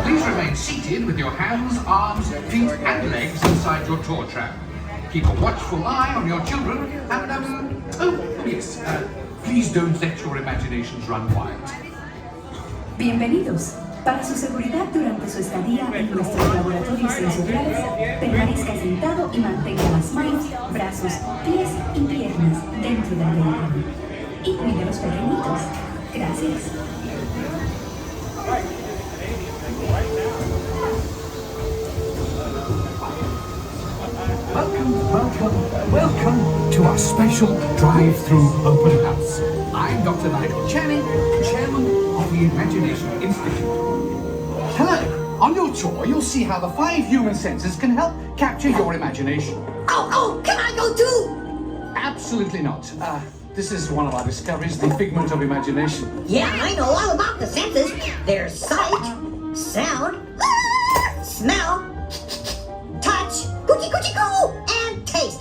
Please remain seated with your hands, arms, feet and legs inside your tour tram. Keep a watchful eye on your children and, please don't let your imaginations run wild. Bienvenidos. Para su seguridad durante su estadía en nuestros laboratorios sensoriales, permanezca sentado y mantenga las manos, brazos, pies y piernas dentro del vehículo. Y cuide a los pequeñitos. Gracias. Welcome to our special drive-through open house. I'm Dr. Nigel Channing, Chairman of the Imagination Institute. Hello. On your tour, you'll see how the 5 human senses can help capture your imagination. Oh, can I go too? Absolutely not. This is one of our discoveries, the figment of imagination. Yeah, I know all about the senses. There's sight, sound, smell, touch, coochie coochie coo, and taste.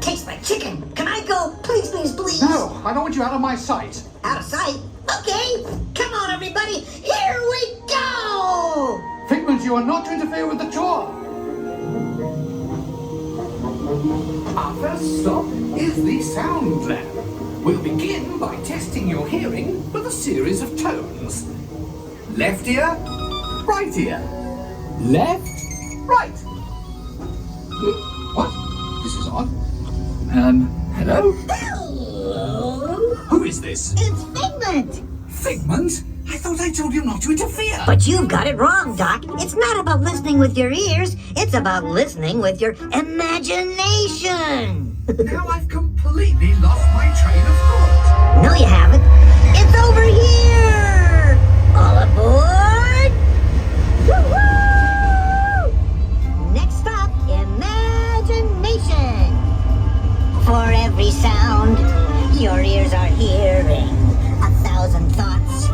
Tastes like chicken. Can I go? Please, please, please. No, I don't want you out of my sight. Out of sight? Okay. Come on, everybody. Here we go. Figment, you are not to interfere with the tour. Our first stop is the sound lab. We'll begin by testing your hearing with a series of tones. Left ear, right ear. Left, right. What? This is odd. Hello? Hello. Who is this? It's Figment. Figment? I thought I told you not to interfere. But you've got it wrong, Doc. It's not about listening with your ears. It's about listening with your imagination. Now I've completely lost my train of thought. No, you haven't. It's over here. All aboard. Woo-hoo! Next stop, imagination. For every sound your ears are hearing, 1,000 thoughts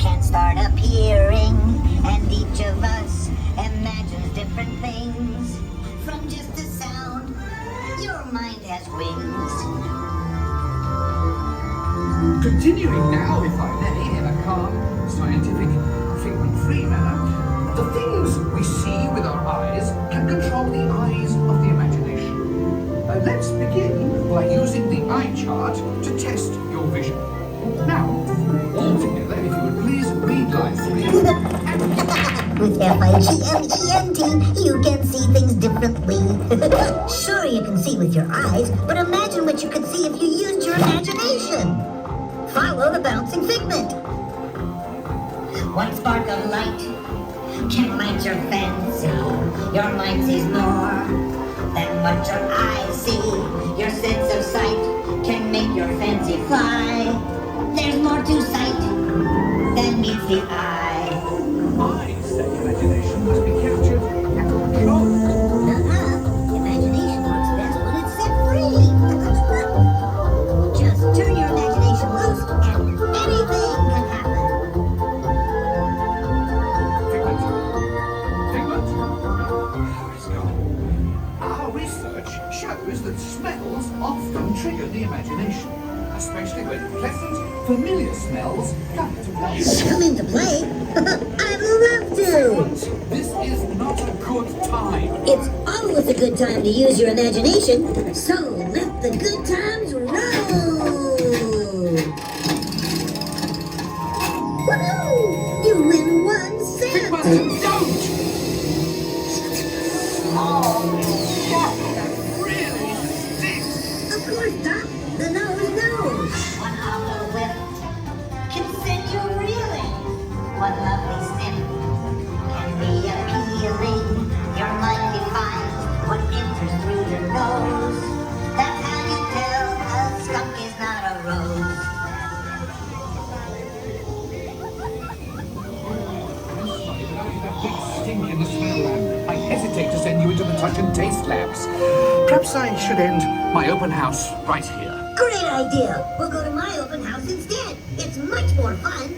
can start appearing, and each of us imagines different things. From just a sound, your mind has wings. Continuing now, if I may, in a calm, scientific, figment-free manner, the things we see with our eyes can control the eyes of the imagination. Let's begin by using the eye chart to test your vision. Now, all together, if you would please read line 3. With F-I-G-M-E-N-T, you can see things differently. Sure, you can see with your eyes, but imagine what you could see if you used your imagination. Follow the bouncing figment. One spark of light can light your fancy. Your mind sees more than what your eyes see. Your sense of sight can make your fancy fly. There's more to sight than meets the eye. I say imagination must be captured and controlled. Imagination works best when it's set free. Just turn your imagination loose and anything can happen. Figment? Oh, it's gone. Our research shows that smells often trigger the imagination, especially when pleasant, familiar smells come into play. Come into play? I'd love to! This is not a good time. It's always a good time to use your imagination, so let the good times roll! Woohoo! You win 1 cent! Figment, don't! Oh, that really stinks. Of course, Doc. The nose knows. One hollow whiff can send you reeling. One lovely sniff can be appealing. Your mind defines what enters through your nose. That's how you tell a skunk is not a rose. stink in the Snowland. I hesitate to send you into the touch and taste labs. Perhaps I should end my open house right here. Great idea. We'll go to my open house instead. It's much more fun.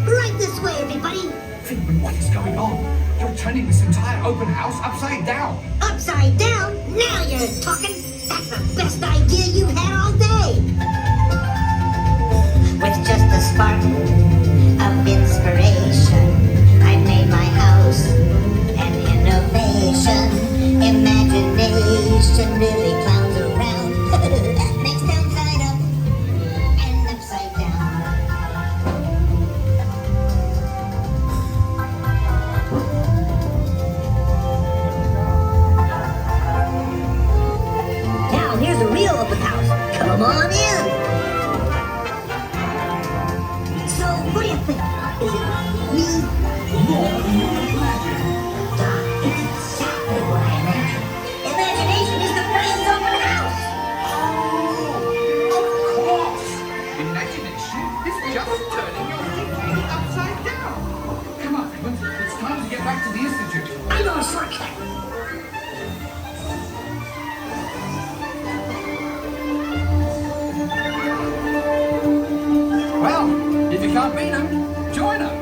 Right this way, everybody. Figment, what is going on? You're turning this entire open house upside down. Upside down? Now you're talking. That's the best idea you've had all day. With just a spark of inspiration, I made my house an innovation. Imagination really clowns around. Next downside up and upside down. Now here's the real open house. Come on in. So what do you think? Is it me? More than you can imagine. It's exactly what I imagined. Imagination is the brain's open house. Oh, of course. Imagination is just turning your thinking upside down. Come on, Figment. It's time to get back to the Institute. I know a shortcut. Well, if you can't beat them, join them.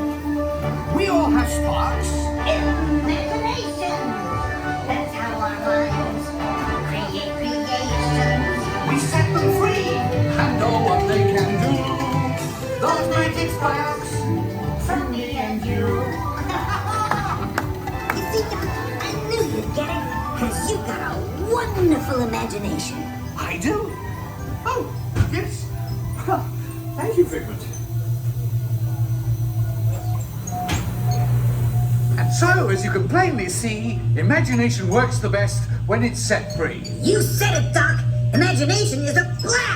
We all have sparks. Imagination. That's how our minds create creations. We set them free and know what they can do. Those magic sparks. From me and you. You see, Doc, I knew you'd get it. Because you've got a wonderful imagination. I do? Oh, yes. Well, thank you, Figment. And so, as you can plainly see, imagination works the best when it's set free. You said it, Doc. Imagination is a blast.